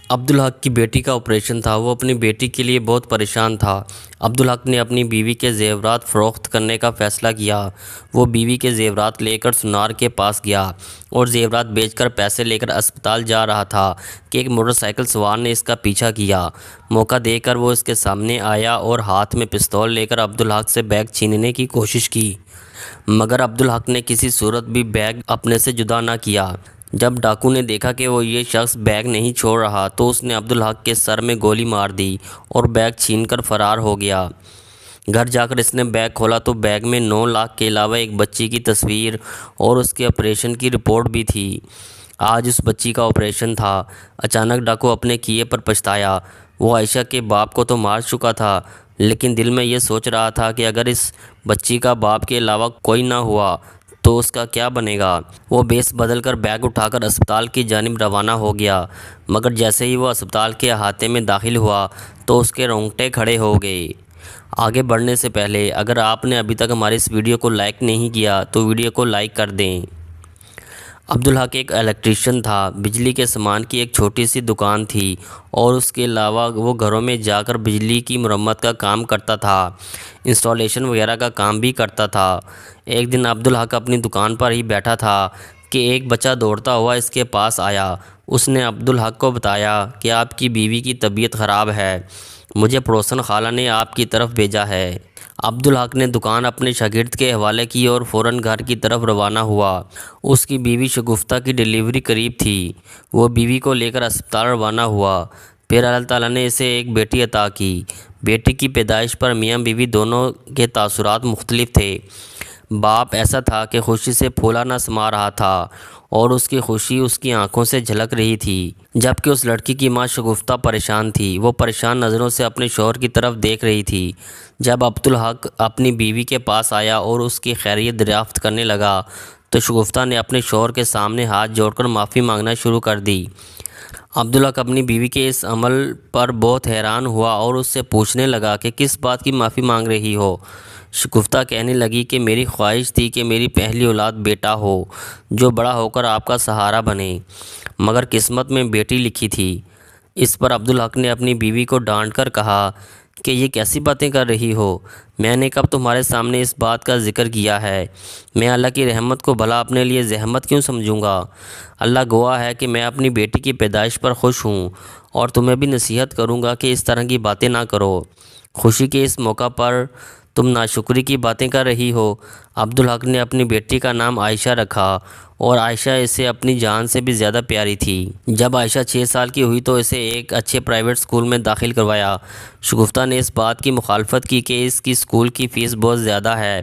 عبدالحق کی بیٹی کا آپریشن تھا۔ وہ اپنی بیٹی کے لیے بہت پریشان تھا۔ عبدالحق نے اپنی بیوی کے زیورات فروخت کرنے کا فیصلہ کیا۔ وہ بیوی کے زیورات لے کر سونار کے پاس گیا اور زیورات بیچ کر پیسے لے کر اسپتال جا رہا تھا کہ ایک موٹر سائیکل سوار نے اس کا پیچھا کیا۔ موقع دیکھ کر وہ اس کے سامنے آیا اور ہاتھ میں پستول لے کر عبدالحق سے بیگ چھیننے کی کوشش کی، مگر عبدالحق نے کسی صورت بھی بیگ اپنے سے جدا نہ کیا۔ جب ڈاکو نے دیکھا کہ وہ یہ شخص بیگ نہیں چھوڑ رہا تو اس نے عبدالحق کے سر میں گولی مار دی اور بیگ چھین کر فرار ہو گیا۔ گھر جا کر اس نے بیگ کھولا تو بیگ میں 9 لاکھ کے علاوہ ایک بچی کی تصویر اور اس کے آپریشن کی رپورٹ بھی تھی۔ آج اس بچی کا آپریشن تھا۔ اچانک ڈاکو اپنے کیے پر پچھتایا۔ وہ عائشہ کے باپ کو تو مار چکا تھا، لیکن دل میں یہ سوچ رہا تھا کہ اگر اس بچی کا باپ کے علاوہ کوئی نہ ہوا تو اس کا کیا بنے گا۔ وہ بیس بدل کر بیگ اٹھا کر اسپتال کی جانب روانہ ہو گیا، مگر جیسے ہی وہ اسپتال کے احاطے میں داخل ہوا تو اس کے رونگٹے کھڑے ہو گئے۔ آگے بڑھنے سے پہلے اگر آپ نے ابھی تک ہماری اس ویڈیو کو لائک نہیں کیا تو ویڈیو کو لائک کر دیں۔ عبدالحق ایک الیکٹریشین تھا۔ بجلی کے سامان کی ایک چھوٹی سی دکان تھی اور اس کے علاوہ وہ گھروں میں جا کر بجلی کی مرمت کا کام کرتا تھا، انسٹالیشن وغیرہ کا کام بھی کرتا تھا۔ ایک دن عبدالحق اپنی دکان پر ہی بیٹھا تھا کہ ایک بچہ دوڑتا ہوا اس کے پاس آیا۔ اس نے عبدالحق کو بتایا کہ آپ کی بیوی کی طبیعت خراب ہے، مجھے پڑوسن خالہ نے آپ کی طرف بھیجا ہے۔ عبدالحق نے دکان اپنے شاگرد کے حوالے کی اور فوراً گھر کی طرف روانہ ہوا۔ اس کی بیوی شگفتہ کی ڈیلیوری قریب تھی۔ وہ بیوی کو لے کر اسپتال روانہ ہوا۔ پھر اللہ تعالیٰ نے اسے ایک بیٹی عطا کی۔ بیٹی کی پیدائش پر میاں بیوی دونوں کے تاثرات مختلف تھے۔ باپ ایسا تھا کہ خوشی سے پھولا نہ سما رہا تھا اور اس کی خوشی اس کی آنکھوں سے جھلک رہی تھی، جبکہ اس لڑکی کی ماں شگفتہ پریشان تھی۔ وہ پریشان نظروں سے اپنے شوہر کی طرف دیکھ رہی تھی۔ جب عبدالحق اپنی بیوی کے پاس آیا اور اس کی خیریت دریافت کرنے لگا تو شگفتہ نے اپنے شوہر کے سامنے ہاتھ جوڑ کر معافی مانگنا شروع کر دی۔ عبدالحق اپنی بیوی کے اس عمل پر بہت حیران ہوا اور اس سے پوچھنے لگا کہ کس بات کی معافی مانگ رہی ہو۔ شگفتہ کہنے لگی کہ میری خواہش تھی کہ میری پہلی اولاد بیٹا ہو جو بڑا ہو کر آپ کا سہارا بنے، مگر قسمت میں بیٹی لکھی تھی۔ اس پر عبدالحق نے اپنی بیوی کو ڈانٹ کر کہا کہ یہ کیسی باتیں کر رہی ہو، میں نے کب تمہارے سامنے اس بات کا ذکر کیا ہے؟ میں اللہ کی رحمت کو بھلا اپنے لیے زحمت کیوں سمجھوں گا؟ اللہ گواہ ہے کہ میں اپنی بیٹی کی پیدائش پر خوش ہوں اور تمہیں بھی نصیحت کروں گا کہ اس طرح کی باتیں نہ کرو۔ خوشی کے اس موقع پر تم ناشکری کی باتیں کر رہی ہو۔ عبدالحق نے اپنی بیٹی کا نام عائشہ رکھا اور عائشہ اسے اپنی جان سے بھی زیادہ پیاری تھی۔ جب عائشہ 6 سال کی ہوئی تو اسے ایک اچھے پرائیویٹ اسکول میں داخل کروایا۔ شگفتہ نے اس بات کی مخالفت کی کہ اس کی اسکول کی فیس بہت زیادہ ہے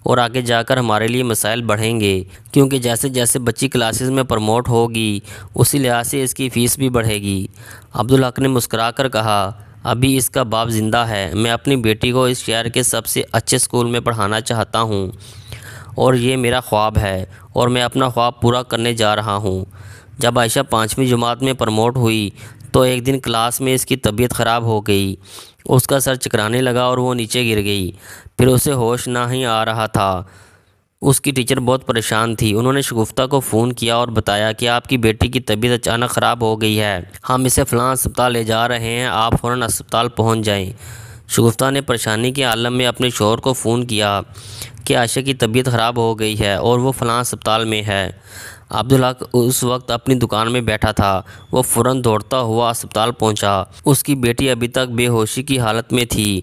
اور آگے جا کر ہمارے لیے مسائل بڑھیں گے، کیونکہ جیسے جیسے بچی کلاسز میں پروموٹ ہوگی اسی لحاظ سے اس کی فیس بھی بڑھے گی۔ عبدالحق نے مسکرا کر کہا، ابھی اس کا باپ زندہ ہے، میں اپنی بیٹی کو اس شہر کے سب سے اچھے اسکول میں پڑھانا چاہتا ہوں اور یہ میرا خواب ہے اور میں اپنا خواب پورا کرنے جا رہا ہوں۔ جب عائشہ 5ویں جماعت میں پروموٹ ہوئی تو ایک دن کلاس میں اس کی طبیعت خراب ہو گئی۔ اس کا سر چکرانے لگا اور وہ نیچے گر گئی۔ پھر اسے ہوش نہ ہی آ رہا تھا۔ اس کی ٹیچر بہت پریشان تھی۔ انہوں نے شگفتہ کو فون کیا اور بتایا کہ آپ کی بیٹی کی طبیعت اچانک خراب ہو گئی ہے، ہم اسے فلاں اسپتال لے جا رہے ہیں، آپ فوراً اسپتال پہنچ جائیں۔ شگفتہ نے پریشانی کے عالم میں اپنے شوہر کو فون کیا کہ عائشہ کی طبیعت خراب ہو گئی ہے اور وہ فلاں اسپتال میں ہے۔ عبدالحق اس وقت اپنی دکان میں بیٹھا تھا۔ وہ فوراً دوڑتا ہوا اسپتال پہنچا۔ اس کی بیٹی ابھی تک بے ہوشی کی حالت میں تھی۔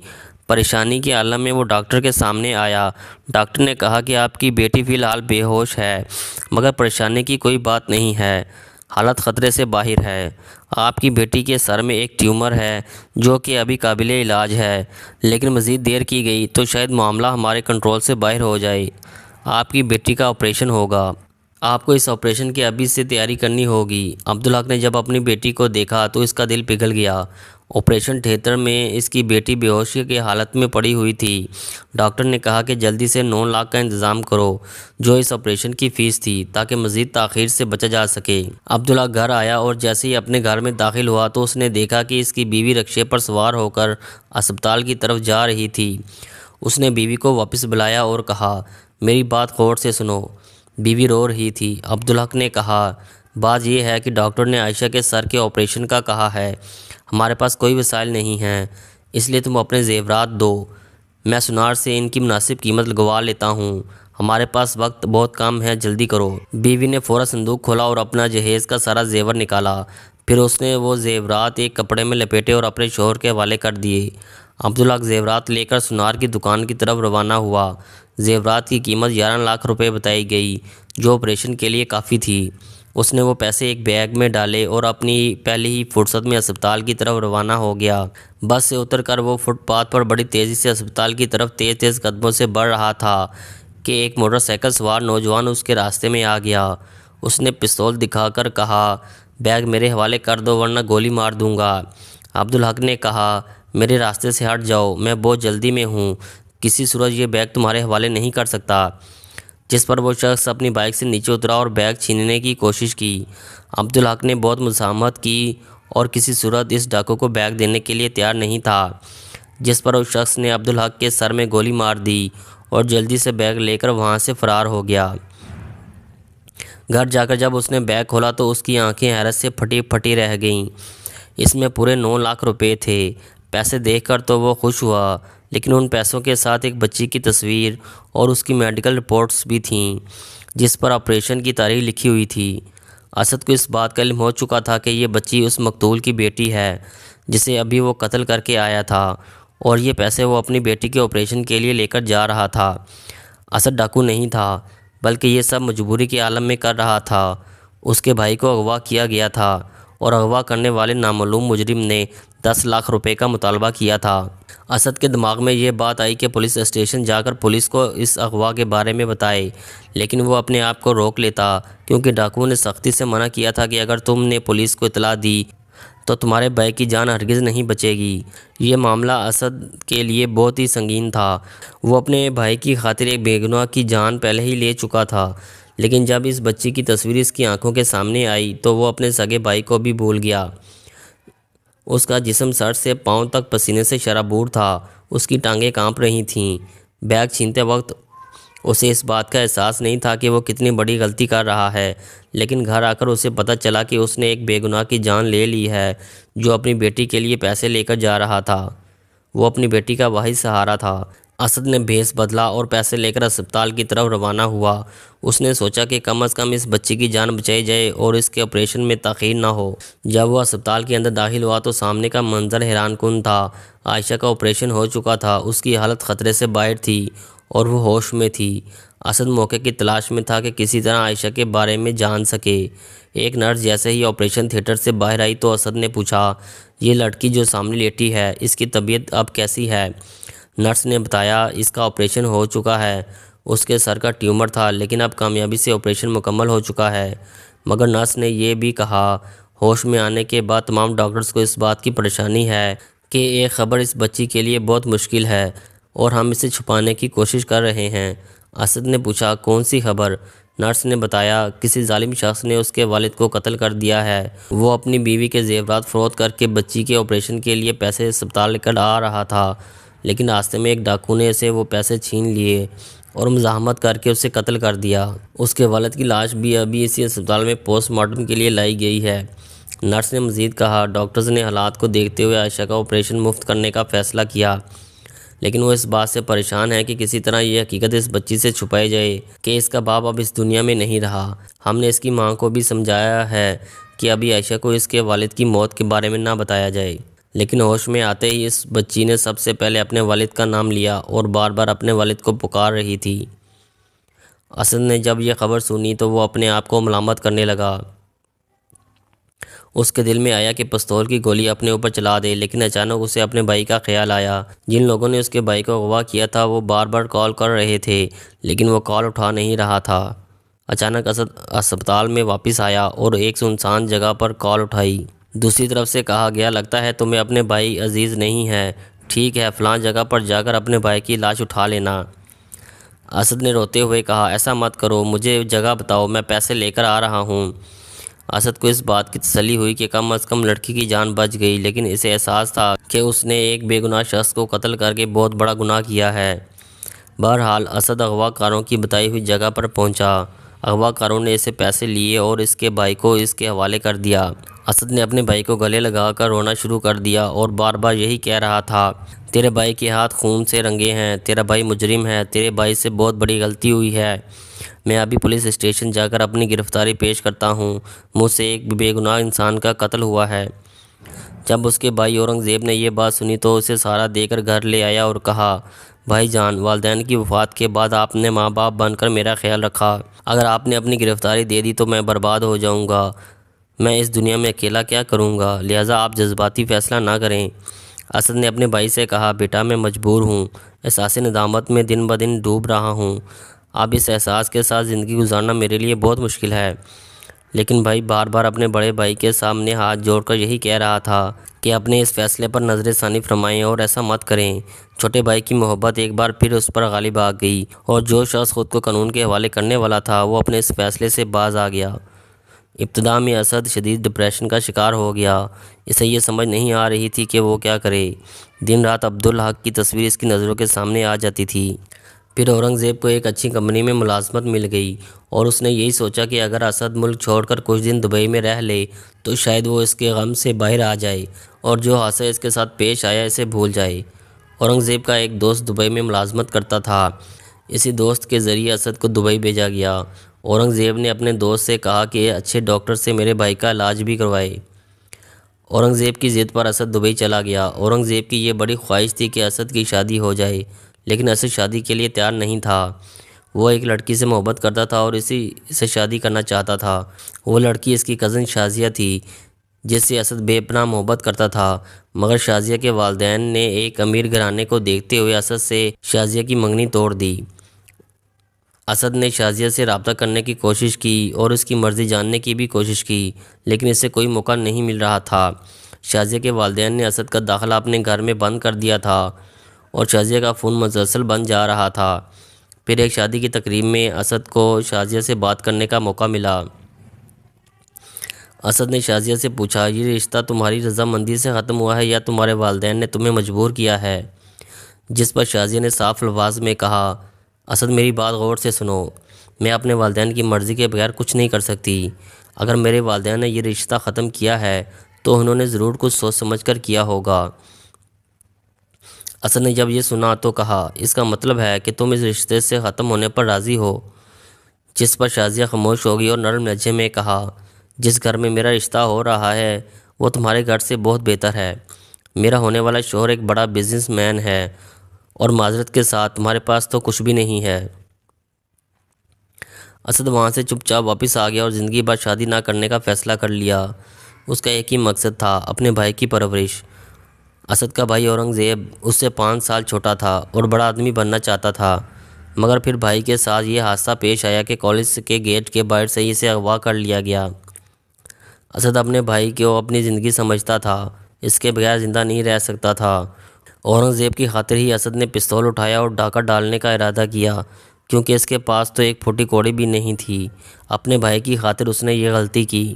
پریشانی کے عالم میں وہ ڈاکٹر کے سامنے آیا۔ ڈاکٹر نے کہا کہ آپ کی بیٹی فی الحال بے ہوش ہے، مگر پریشانی کی کوئی بات نہیں ہے، حالت خطرے سے باہر ہے۔ آپ کی بیٹی کے سر میں ایک ٹیومر ہے جو کہ ابھی قابل علاج ہے، لیکن مزید دیر کی گئی تو شاید معاملہ ہمارے کنٹرول سے باہر ہو جائے۔ آپ کی بیٹی کا آپریشن ہوگا۔ آپ کو اس آپریشن کی ابھی سے تیاری کرنی ہوگی۔ عبدالحق نے جب اپنی بیٹی کو دیکھا تو اس کا دل پگھل گیا۔ آپریشن تھیٹر میں اس کی بیٹی بے ہوشی کی حالت میں پڑی ہوئی تھی۔ ڈاکٹر نے کہا کہ جلدی سے 9 لاکھ کا انتظام کرو جو اس آپریشن کی فیس تھی، تاکہ مزید تاخیر سے بچا جا سکے۔ عبدالحق گھر آیا اور جیسے ہی اپنے گھر میں داخل ہوا تو اس نے دیکھا کہ اس کی بیوی رکشے پر سوار ہو کر اسپتال کی طرف جا رہی تھی۔ اس نے بیوی کو واپس بلایا اور کہا، میری بات غور سے سنو۔ بیوی رو رہی تھی۔ عبدالحق نے کہا، بات یہ ہے کہ ڈاکٹر نے عائشہ کے سر کے آپریشن کا کہا ہے، ہمارے پاس کوئی وسائل نہیں ہیں، اس لیے تم اپنے زیورات دو، میں سنار سے ان کی مناسب قیمت لگوا لیتا ہوں، ہمارے پاس وقت بہت کم ہے، جلدی کرو۔ بیوی نے فوراً صندوق کھولا اور اپنا جہیز کا سارا زیور نکالا، پھر اس نے وہ زیورات ایک کپڑے میں لپیٹے اور اپنے شوہر کے حوالے کر دیے۔ عبدالحق زیورات لے کر سنار کی دکان کی طرف روانہ ہوا۔ زیورات کی قیمت 11 لاکھ روپے بتائی گئی، جو آپریشن کے لیے کافی تھی۔ اس نے وہ پیسے ایک بیگ میں ڈالے اور اپنی پہلی ہی فرصت میں اسپتال کی طرف روانہ ہو گیا۔ بس سے اتر کر وہ فٹ پاتھ پر بڑی تیزی سے اسپتال کی طرف تیز تیز قدموں سے بڑھ رہا تھا کہ ایک موٹر سائیکل سوار نوجوان اس کے راستے میں آ گیا۔ اس نے پستول دکھا کر کہا، بیگ میرے حوالے کر دو ورنہ گولی مار دوں گا۔ عبدالحق نے کہا، میرے راستے سے ہٹ جاؤ، میں بہت جلدی میں ہوں، کسی صورت یہ بیگ تمہارے حوالے نہیں کر سکتا۔ جس پر وہ شخص اپنی بائک سے نیچے اترا اور بیگ چھیننے کی کوشش کی۔ عبدالحق نے بہت مزاحمت کی اور کسی صورت اس ڈاکو کو بیگ دینے کے لیے تیار نہیں تھا، جس پر اس شخص نے عبدالحق کے سر میں گولی مار دی اور جلدی سے بیگ لے کر وہاں سے فرار ہو گیا۔ گھر جا کر جب اس نے بیگ کھولا تو اس کی آنکھیں حیرت سے پھٹی پھٹی رہ گئیں۔ اس میں پورے 9 لاکھ روپے تھے۔ پیسے دیکھ کر تو وہ خوش ہوا، لیکن ان پیسوں کے ساتھ ایک بچی کی تصویر اور اس کی میڈیکل رپورٹس بھی تھیں، جس پر آپریشن کی تاریخ لکھی ہوئی تھی۔ اسد کو اس بات کا علم ہو چکا تھا کہ یہ بچی اس مقتول کی بیٹی ہے، جسے ابھی وہ قتل کر کے آیا تھا، اور یہ پیسے وہ اپنی بیٹی کے آپریشن کے لیے لے کر جا رہا تھا۔ اسد ڈاکو نہیں تھا، بلکہ یہ سب مجبوری کے عالم میں کر رہا تھا۔ اس کے بھائی کو اغوا کیا گیا تھا اور اغوا کرنے والے نامعلوم مجرم نے 10 لاکھ روپے کا مطالبہ کیا تھا۔ اسد کے دماغ میں یہ بات آئی کہ پولیس اسٹیشن جا کر پولیس کو اس اغوا کے بارے میں بتائے، لیکن وہ اپنے آپ کو روک لیتا، کیونکہ ڈاکو نے سختی سے منع کیا تھا کہ اگر تم نے پولیس کو اطلاع دی تو تمہارے بھائی کی جان ہرگز نہیں بچے گی۔ یہ معاملہ اسد کے لیے بہت ہی سنگین تھا۔ وہ اپنے بھائی کی خاطر ایک بے گناہ کی جان پہلے ہی لے چکا تھا، لیکن جب اس بچی کی تصویر اس کی آنکھوں کے سامنے آئی تو وہ اپنے سگے بھائی کو بھی بھول گیا۔ اس کا جسم سر سے پاؤں تک پسینے سے شرابور تھا، اس کی ٹانگیں کانپ رہی تھیں۔ بیگ چھینتے وقت اسے اس بات کا احساس نہیں تھا کہ وہ کتنی بڑی غلطی کر رہا ہے، لیکن گھر آ کر اسے پتہ چلا کہ اس نے ایک بے گناہ کی جان لے لی ہے، جو اپنی بیٹی کے لیے پیسے لے کر جا رہا تھا۔ وہ اپنی بیٹی کا واحد سہارا تھا۔ اسد نے بھیس بدلا اور پیسے لے کر اسپتال کی طرف روانہ ہوا۔ اس نے سوچا کہ کم از کم اس بچی کی جان بچائی جائے اور اس کے آپریشن میں تاخیر نہ ہو۔ جب وہ اسپتال کے اندر داخل ہوا تو سامنے کا منظر حیران کن تھا۔ عائشہ کا آپریشن ہو چکا تھا، اس کی حالت خطرے سے باہر تھی اور وہ ہوش میں تھی۔ اسد موقع کی تلاش میں تھا کہ کسی طرح عائشہ کے بارے میں جان سکے۔ ایک نرس جیسے ہی آپریشن تھیٹر سے باہر آئی تو اسد نے پوچھا، یہ لڑکی جو سامنے لیٹی ہے، اس کی طبیعت اب کیسی ہے؟ نرس نے بتایا، اس کا آپریشن ہو چکا ہے، اس کے سر کا ٹیومر تھا، لیکن اب کامیابی سے آپریشن مکمل ہو چکا ہے۔ مگر نرس نے یہ بھی کہا، ہوش میں آنے کے بعد تمام ڈاکٹرز کو اس بات کی پریشانی ہے کہ ایک خبر اس بچی کے لیے بہت مشکل ہے اور ہم اسے چھپانے کی کوشش کر رہے ہیں۔ اسد نے پوچھا، کون سی خبر؟ نرس نے بتایا، کسی ظالم شخص نے اس کے والد کو قتل کر دیا ہے۔ وہ اپنی بیوی کے زیورات فروخت کر کے بچی کے آپریشن کے لیے پیسے اسپتال لے کر آ رہا تھا، لیکن راستے میں ایک ڈاکو نے اسے وہ پیسے چھین لیے اور مزاحمت کر کے اسے قتل کر دیا۔ اس کے والد کی لاش بھی ابھی اسی اسپتال میں پوسٹ مارٹم کے لیے لائی گئی ہے۔ نرس نے مزید کہا، ڈاکٹرز نے حالات کو دیکھتے ہوئے عائشہ کا آپریشن مفت کرنے کا فیصلہ کیا، لیکن وہ اس بات سے پریشان ہے کہ کسی طرح یہ حقیقت اس بچی سے چھپائی جائے کہ اس کا باپ اب اس دنیا میں نہیں رہا۔ ہم نے اس کی ماں کو بھی سمجھایا ہے کہ ابھی عائشہ کو اس کے والد کی موت کے بارے میں نہ بتایا جائے، لیکن ہوش میں آتے ہی اس بچی نے سب سے پہلے اپنے والد کا نام لیا اور بار بار اپنے والد کو پکار رہی تھی۔ اسد نے جب یہ خبر سنی تو وہ اپنے آپ کو ملامت کرنے لگا۔ اس کے دل میں آیا کہ پستول کی گولی اپنے اوپر چلا دے، لیکن اچانک اسے اپنے بھائی کا خیال آیا۔ جن لوگوں نے اس کے بھائی کو اغوا کیا تھا وہ بار بار کال کر رہے تھے، لیکن وہ کال اٹھا نہیں رہا تھا۔ اچانک اسد اسپتال میں واپس آیا اور ایک سنسان جگہ پر کال اٹھائی۔ دوسری طرف سے کہا گیا، لگتا ہے تمہیں اپنے بھائی عزیز نہیں ہے، ٹھیک ہے، فلاں جگہ پر جا کر اپنے بھائی کی لاش اٹھا لینا۔ اسد نے روتے ہوئے کہا، ایسا مت کرو، مجھے جگہ بتاؤ، میں پیسے لے کر آ رہا ہوں۔ اسد کو اس بات کی تسلی ہوئی کہ کم از کم لڑکی کی جان بچ گئی، لیکن اسے احساس تھا کہ اس نے ایک بے گناہ شخص کو قتل کر کے بہت بڑا گناہ کیا ہے۔ بہرحال اسد اغوا کاروں کی بتائی ہوئی جگہ پر پہنچا۔ اغوا کاروں نے اسے پیسے لیے اور اس کے بھائی کو اس کے حوالے کر دیا۔ اسد نے اپنے بھائی کو گلے لگا کر رونا شروع کر دیا اور بار بار یہی کہہ رہا تھا، تیرے بھائی کے ہاتھ خون سے رنگے ہیں، تیرا بھائی مجرم ہے، تیرے بھائی سے بہت بڑی غلطی ہوئی ہے، میں ابھی پولیس اسٹیشن جا کر اپنی گرفتاری پیش کرتا ہوں، مجھ سے ایک بے گناہ انسان کا قتل ہوا ہے۔ جب اس کے بھائی اورنگزیب نے یہ بات سنی تو اسے سہارا دے کر گھر لے آیا اور کہا، بھائی جان، والدین کی وفات کے بعد آپ نے ماں باپ بن کر میرا خیال رکھا، اگر آپ نے اپنی گرفتاری دے دی تو میں برباد ہو جاؤں گا، میں اس دنیا میں اکیلا کیا کروں گا، لہٰذا آپ جذباتی فیصلہ نہ کریں۔ اسد نے اپنے بھائی سے کہا، بیٹا میں مجبور ہوں، احساس ندامت میں دن بدن ڈوب رہا ہوں، اب اس احساس کے ساتھ زندگی گزارنا میرے لیے بہت مشکل ہے۔ لیکن بھائی بار بار اپنے بڑے بھائی کے سامنے ہاتھ جوڑ کر یہی کہہ رہا تھا کہ اپنے اس فیصلے پر نظر ثانی فرمائیں اور ایسا مت کریں۔ چھوٹے بھائی کی محبت ایک بار پھر اس پر غالب آ گئی اور جو شخص خود کو قانون کے حوالے کرنے والا تھا وہ اپنے اس فیصلے سے باز آ گیا۔ ابتدا میں اسد شدید ڈپریشن کا شکار ہو گیا، اسے یہ سمجھ نہیں آ رہی تھی کہ وہ کیا کرے۔ دن رات عبدالحق کی تصویر اس کی نظروں کے سامنے آ جاتی تھی۔ پھر اورنگزیب کو ایک اچھی کمپنی میں ملازمت مل گئی اور اس نے یہی سوچا کہ اگر اسد ملک چھوڑ کر کچھ دن دبئی میں رہ لے تو شاید وہ اس کے غم سے باہر آ جائے اور جو حادثہ اس کے ساتھ پیش آیا اسے بھول جائے۔ اورنگزیب کا ایک دوست دبئی میں ملازمت کرتا تھا، اسی دوست کے ذریعے اسد کو دبئی بھیجا گیا۔ اورنگزیب نے اپنے دوست سے کہا کہ اچھے ڈاکٹر سے میرے بھائی کا علاج بھی کروائے۔ اورنگزیب کی ضد پر اسد دبئی چلا گیا۔ اورنگزیب کی یہ بڑی خواہش تھی کہ اسد کی شادی ہو جائے، لیکن اسد شادی کے لیے تیار نہیں تھا۔ وہ ایک لڑکی سے محبت کرتا تھا اور اسی سے شادی کرنا چاہتا تھا۔ وہ لڑکی اس کی کزن شازیہ تھی جس سے اسد بے پناہ محبت کرتا تھا، مگر شازیہ کے والدین نے ایک امیر گھرانے کو دیکھتے ہوئے اسد سے شازیہ کی منگنی توڑ دی۔ اسد نے شازیہ سے رابطہ کرنے کی کوشش کی اور اس کی مرضی جاننے کی بھی کوشش کی، لیکن اسے کوئی موقع نہیں مل رہا تھا۔ شازیہ کے والدین نے اسد کا داخلہ اپنے گھر میں بند کر دیا تھا اور شازیہ کا فون مسلسل بند جا رہا تھا۔ پھر ایک شادی کی تقریب میں اسد کو شازیہ سے بات کرنے کا موقع ملا۔ اسد نے شازیہ سے پوچھا، یہ رشتہ تمہاری رضامندی سے ختم ہوا ہے یا تمہارے والدین نے تمہیں مجبور کیا ہے؟ جس پر شازیہ نے صاف الفاظ میں کہا، اسد میری بات غور سے سنو، میں اپنے والدین کی مرضی کے بغیر کچھ نہیں کر سکتی۔ اگر میرے والدین نے یہ رشتہ ختم کیا ہے تو انہوں نے ضرور کچھ سوچ سمجھ کر کیا ہوگا۔ اسد نے جب یہ سنا تو کہا، اس کا مطلب ہے کہ تم اس رشتے سے ختم ہونے پر راضی ہو؟ جس پر شازیہ خاموش ہو گئی اور نرم لہجے میں کہا، جس گھر میں میرا رشتہ ہو رہا ہے وہ تمہارے گھر سے بہت بہتر ہے۔ میرا ہونے والا شوہر ایک بڑا بزنس مین ہے اور معذرت کے ساتھ تمہارے پاس تو کچھ بھی نہیں ہے۔ اسد وہاں سے چپ چاپ واپس آ گیا اور زندگی بھر شادی نہ کرنے کا فیصلہ کر لیا۔ اس کا ایک ہی مقصد تھا، اپنے بھائی کی پرورش۔ اسد کا بھائی اورنگزیب اس سے 5 سال چھوٹا تھا اور بڑا آدمی بننا چاہتا تھا، مگر پھر بھائی کے ساتھ یہ حادثہ پیش آیا کہ کالج کے گیٹ کے باہر سے ہی اسے اغوا کر لیا گیا۔ اسد اپنے بھائی کو اپنی زندگی سمجھتا تھا، اس کے بغیر زندہ نہیں رہ سکتا تھا۔ اورنگزیب کی خاطر ہی اسد نے پستول اٹھایا اور ڈاکہ ڈالنے کا ارادہ کیا، کیونکہ اس کے پاس تو ایک پھوٹی کوڑی بھی نہیں تھی۔ اپنے بھائی کی خاطر اس نے یہ غلطی کی۔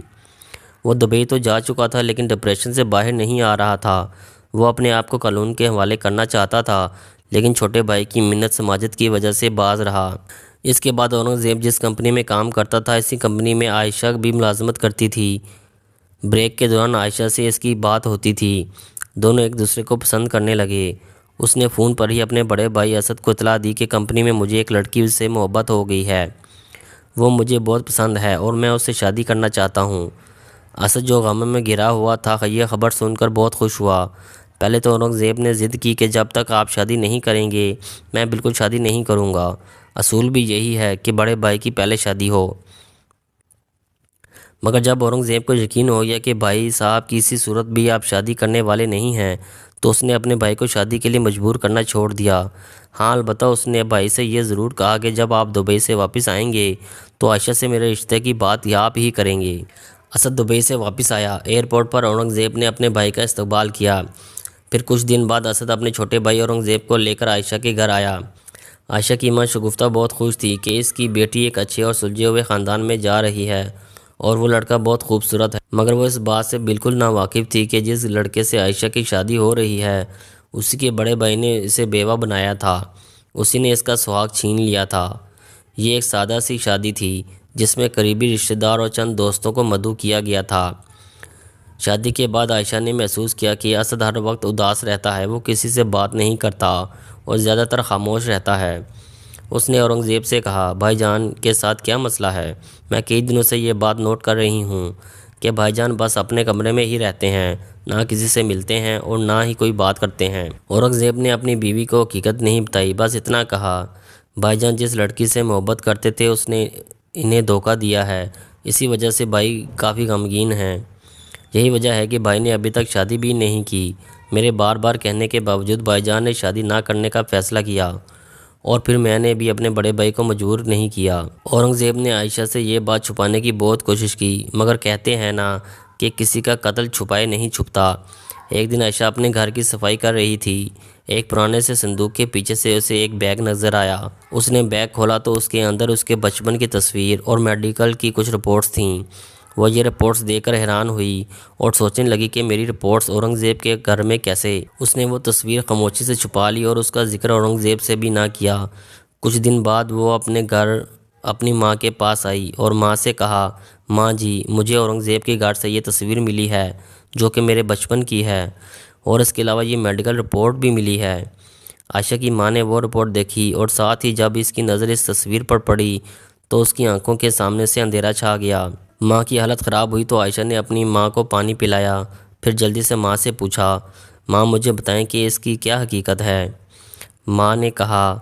وہ دبئی تو جا چکا تھا لیکن ڈپریشن سے باہر نہیں آ رہا تھا۔ وہ اپنے آپ کو قانون کے حوالے کرنا چاہتا تھا، لیکن چھوٹے بھائی کی منت سماجت کی وجہ سے باز رہا۔ اس کے بعد اورنگزیب جس کمپنی میں کام کرتا تھا اسی کمپنی میں عائشہ بھی ملازمت کرتی تھی۔ بریک کے دوران عائشہ سے اس کی بات ہوتی تھی، دونوں ایک دوسرے کو پسند کرنے لگے۔ اس نے فون پر ہی اپنے بڑے بھائی اسد کو اطلاع دی کہ کمپنی میں مجھے ایک لڑکی سے محبت ہو گئی ہے، وہ مجھے بہت پسند ہے اور میں اس سے شادی کرنا چاہتا ہوں۔ اسد جو غم میں گھرا ہوا تھا یہ خبر سن کر بہت خوش ہوا۔ پہلے تو اورنگزیب نے ضد کی کہ جب تک آپ شادی نہیں کریں گے میں بالکل شادی نہیں کروں گا، اصول بھی یہی ہے کہ بڑے بھائی کی پہلے شادی ہو۔ مگر جب اورنگزیب کو یقین ہو گیا کہ بھائی صاحب کسی صورت بھی آپ شادی کرنے والے نہیں ہیں تو اس نے اپنے بھائی کو شادی کے لیے مجبور کرنا چھوڑ دیا۔ ہاں البتہ اس نے بھائی سے یہ ضرور کہا کہ جب آپ دبئی سے واپس آئیں گے تو عائشہ سے میرے رشتے کی بات آپ ہی کریں گے۔ اسد دبئی سے واپس آیا۔ ایئرپورٹ پر اورنگزیب نے اپنے بھائی کا استقبال کیا۔ پھر کچھ دن بعد اسد اپنے چھوٹے بھائی اورنگزیب کو لے کر عائشہ کے گھر آیا۔ عائشہ کی ماں شگفتہ بہت خوش تھی کہ اس کی بیٹی ایک اچھے اور سلجھے ہوئے خاندان میں جا رہی ہے اور وہ لڑکا بہت خوبصورت ہے، مگر وہ اس بات سے بالکل ناواقف تھی کہ جس لڑکے سے عائشہ کی شادی ہو رہی ہے اسی کے بڑے بھائی نے اسے بیوہ بنایا تھا، اسی نے اس کا سہاگ چھین لیا تھا۔ یہ ایک سادہ سی شادی تھی جس میں قریبی رشتہ دار اور چند دوستوں کو مدعو کیا گیا تھا۔ شادی کے بعد عائشہ نے محسوس کیا کہ اسد ہر وقت اداس رہتا ہے، وہ کسی سے بات نہیں کرتا اور زیادہ تر خاموش رہتا ہے۔ اس نے اورنگزیب سے کہا، بھائی جان کے ساتھ کیا مسئلہ ہے؟ میں کئی دنوں سے یہ بات نوٹ کر رہی ہوں کہ بھائی جان بس اپنے کمرے میں ہی رہتے ہیں، نہ کسی سے ملتے ہیں اور نہ ہی کوئی بات کرتے ہیں۔ اورنگزیب نے اپنی بیوی کو حقیقت نہیں بتائی، بس اتنا کہا، بھائی جان جس لڑکی سے محبت کرتے تھے اس نے انہیں دھوکہ دیا ہے، اسی وجہ سے بھائی کافی غمگین ہیں۔ یہی وجہ ہے کہ بھائی نے ابھی تک شادی بھی نہیں کی۔ میرے بار بار کہنے کے باوجود بھائی جان نے شادی نہ کرنے کا فیصلہ کیا اور پھر میں نے بھی اپنے بڑے بھائی کو مجبور نہیں کیا۔ اورنگزیب نے عائشہ سے یہ بات چھپانے کی بہت کوشش کی، مگر کہتے ہیں نا کہ کسی کا قتل چھپائے نہیں چھپتا۔ ایک دن عائشہ اپنے گھر کی صفائی کر رہی تھی، ایک پرانے سے صندوق کے پیچھے سے اسے ایک بیگ نظر آیا۔ اس نے بیگ کھولا تو اس کے اندر اس کے بچپن کی تصویر اور میڈیکل کی کچھ رپورٹس تھیں۔ وہ یہ رپورٹس دیکھ کر حیران ہوئی اور سوچنے لگی کہ میری رپورٹس اورنگزیب کے گھر میں کیسے؟ اس نے وہ تصویر خاموشی سے چھپا لی اور اس کا ذکر اورنگزیب سے بھی نہ کیا۔ کچھ دن بعد وہ اپنے گھر اپنی ماں کے پاس آئی اور ماں سے کہا، ماں جی مجھے اورنگزیب کے گھر سے یہ تصویر ملی ہے جو کہ میرے بچپن کی ہے، اور اس کے علاوہ یہ میڈیکل رپورٹ بھی ملی ہے۔ عائشہ کی ماں نے وہ رپورٹ دیکھی اور ساتھ ہی جب اس کی نظر اس تصویر پر پڑی تو اس کی آنکھوں کے سامنے سے اندھیرا چھا گیا۔ ماں کی حالت خراب ہوئی تو عائشہ نے اپنی ماں کو پانی پلایا، پھر جلدی سے ماں سے پوچھا، ماں مجھے بتائیں کہ اس کی کیا حقیقت ہے؟ ماں نے کہا،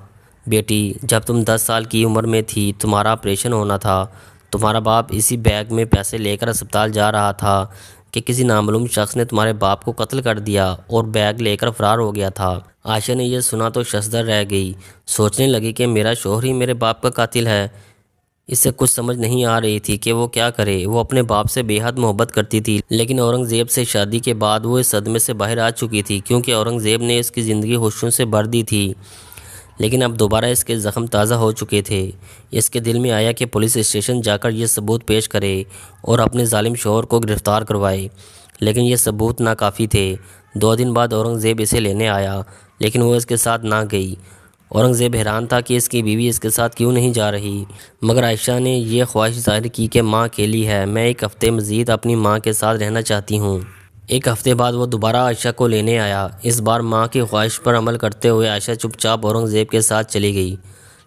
بیٹی جب تم 10 سال کی عمر میں تھی تمہارا آپریشن ہونا تھا، تمہارا باپ اسی بیگ میں پیسے لے کر اسپتال جا رہا تھا کہ کسی نامعلوم شخص نے تمہارے باپ کو قتل کر دیا اور بیگ لے کر فرار ہو گیا تھا۔ عائشہ نے یہ سنا تو ششدر رہ گئی، سوچنے لگی کہ میرا شوہر ہی میرے باپ کا قاتل ہے۔ اسے کچھ سمجھ نہیں آ رہی تھی کہ وہ کیا کرے۔ وہ اپنے باپ سے بے حد محبت کرتی تھی، لیکن اورنگزیب سے شادی کے بعد وہ اس صدمے سے باہر آ چکی تھی کیونکہ اورنگزیب نے اس کی زندگی خوشیوں سے بھر دی تھی، لیکن اب دوبارہ اس کے زخم تازہ ہو چکے تھے۔ اس کے دل میں آیا کہ پولیس اسٹیشن جا کر یہ ثبوت پیش کرے اور اپنے ظالم شوہر کو گرفتار کروائے، لیکن یہ ثبوت ناکافی تھے۔ 2 دن بعد اورنگزیب اسے لینے آیا، لیکن وہ اس کے ساتھ نہ گئی۔ اورنگزیب حیران تھا کہ اس کی بیوی اس کے ساتھ کیوں نہیں جا رہی، مگر عائشہ نے یہ خواہش ظاہر کی کہ ماں اکیلی ہے، میں 1 ہفتے مزید اپنی ماں کے ساتھ رہنا چاہتی ہوں۔ 1 ہفتے بعد وہ دوبارہ عائشہ کو لینے آیا۔ اس بار ماں کی خواہش پر عمل کرتے ہوئے عائشہ چپ چاپ اورنگزیب کے ساتھ چلی گئی،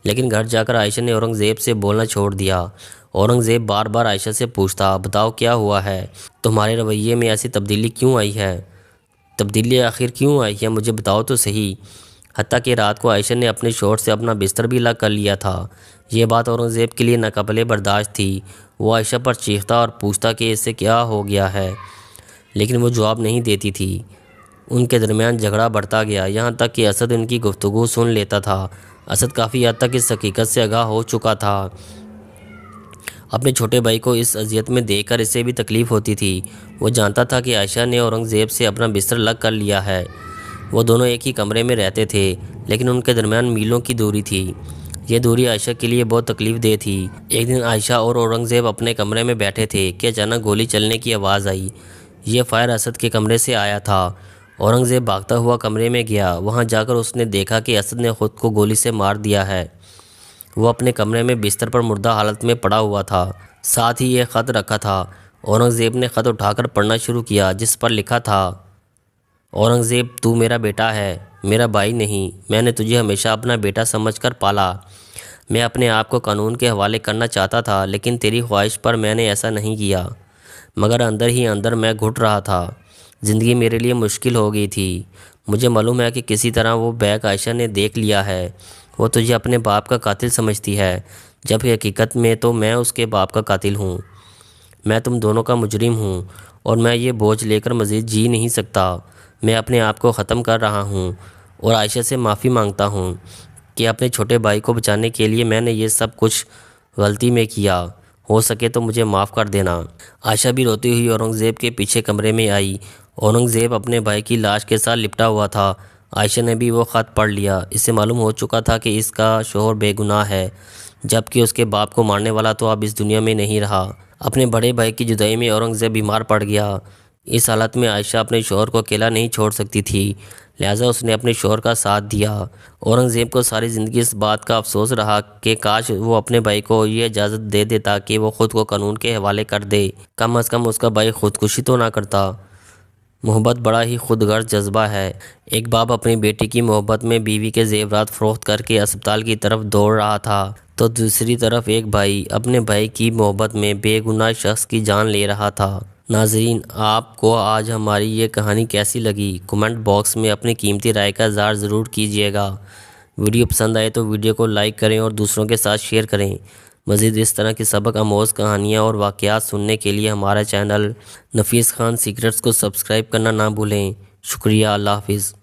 لیکن گھر جا کر عائشہ نے اورنگزیب سے بولنا چھوڑ دیا۔ اورنگزیب بار بار عائشہ سے پوچھتا، بتاؤ کیا ہوا ہے، تمہارے رویے میں ایسی تبدیلی کیوں آئی ہے؟ تبدیلی آخر کیوں آئی ہے، مجھے بتاؤ تو صحیح۔ حتیٰ کہ رات کو عائشہ نے اپنے شوہر سے اپنا بستر بھی الگ کر لیا تھا۔ یہ بات اورنگزیب کے لیے ناقابل برداشت تھی۔ وہ عائشہ پر چیختا اور پوچھتا کہ اس سے کیا ہو گیا ہے، لیکن وہ جواب نہیں دیتی تھی۔ ان کے درمیان جھگڑا بڑھتا گیا، یہاں تک کہ اسد ان کی گفتگو سن لیتا تھا۔ اسد کافی حد تک اس حقیقت سے آگاہ ہو چکا تھا۔ اپنے چھوٹے بھائی کو اس اذیت میں دیکھ کر اسے بھی تکلیف ہوتی تھی۔ وہ جانتا تھا کہ عائشہ نے اورنگزیب سے اپنا بستر الگ کر لیا ہے۔ وہ دونوں ایک ہی کمرے میں رہتے تھے، لیکن ان کے درمیان میلوں کی دوری تھی۔ یہ دوری عائشہ کے لیے بہت تکلیف دہ تھی۔ ایک دن عائشہ اور اورنگزیب اپنے کمرے میں بیٹھے تھے کہ اچانک گولی چلنے کی آواز آئی۔ یہ فائر اسد کے کمرے سے آیا تھا۔ اورنگزیب بھاگتا ہوا کمرے میں گیا۔ وہاں جا کر اس نے دیکھا کہ اسد نے خود کو گولی سے مار دیا ہے۔ وہ اپنے کمرے میں بستر پر مردہ حالت میں پڑا ہوا تھا، ساتھ ہی ایک خط رکھا تھا۔ اورنگزیب نے خط اٹھا کر پڑھنا شروع کیا، جس پر لکھا تھا، اورنگزیب تو میرا بیٹا ہے، میرا بھائی نہیں۔ میں نے تجھے ہمیشہ اپنا بیٹا سمجھ کر پالا۔ میں اپنے آپ کو قانون کے حوالے کرنا چاہتا تھا، لیکن تیری خواہش پر میں نے ایسا نہیں کیا، مگر اندر ہی اندر میں گھٹ رہا تھا۔ زندگی میرے لیے مشکل ہو گئی تھی۔ مجھے معلوم ہے کہ کسی طرح وہ بیگ عائشہ نے دیکھ لیا ہے۔ وہ تجھے اپنے باپ کا قاتل سمجھتی ہے، جبکہ حقیقت میں تو میں اس کے باپ کا قاتل ہوں۔ میں تم دونوں کا مجرم ہوں اور میں یہ بوجھ لے کر مزید جی نہیں سکتا۔ میں اپنے آپ کو ختم کر رہا ہوں اور عائشہ سے معافی مانگتا ہوں کہ اپنے چھوٹے بھائی کو بچانے کے لیے میں نے یہ سب کچھ غلطی میں کیا۔ ہو سکے تو مجھے معاف کر دینا۔ عائشہ بھی روتی ہوئی اورنگزیب کے پیچھے کمرے میں آئی۔ اورنگزیب اپنے بھائی کی لاش کے ساتھ لپٹا ہوا تھا۔ عائشہ نے بھی وہ خط پڑھ لیا۔ اسے معلوم ہو چکا تھا کہ اس کا شوہر بے گناہ ہے، جبکہ اس کے باپ کو مارنے والا تو اب اس دنیا میں نہیں رہا۔ اپنے بڑے بھائی کی جدائی میں اورنگزیب بیمار پڑ گیا۔ اس حالت میں عائشہ اپنے شوہر کو اکیلا نہیں چھوڑ سکتی تھی، لہٰذا اس نے اپنے شوہر کا ساتھ دیا۔ اورنگزیب کو ساری زندگی اس بات کا افسوس رہا کہ کاش وہ اپنے بھائی کو یہ اجازت دے دیتا کہ وہ خود کو قانون کے حوالے کر دے، کم از کم اس کا بھائی خودکشی تو نہ کرتا۔ محبت بڑا ہی خود غرض جذبہ ہے۔ ایک باپ اپنی بیٹی کی محبت میں بیوی کے زیورات فروخت کر کے اسپتال کی طرف دوڑ رہا تھا، تو دوسری طرف ایک بھائی اپنے بھائی کی محبت میں بے گناہ شخص کی جان لے رہا تھا۔ ناظرین، آپ کو آج ہماری یہ کہانی کیسی لگی؟ کمنٹ باکس میں اپنی قیمتی رائے کا اظہار ضرور کیجیے گا۔ ویڈیو پسند آئے تو ویڈیو کو لائک کریں اور دوسروں کے ساتھ شیئر کریں۔ مزید اس طرح کی سبق آموز کہانیاں اور واقعات سننے کے لیے ہمارا چینل نفیس خان سیکرٹس کو سبسکرائب کرنا نہ بھولیں۔ شکریہ، اللہ حافظ۔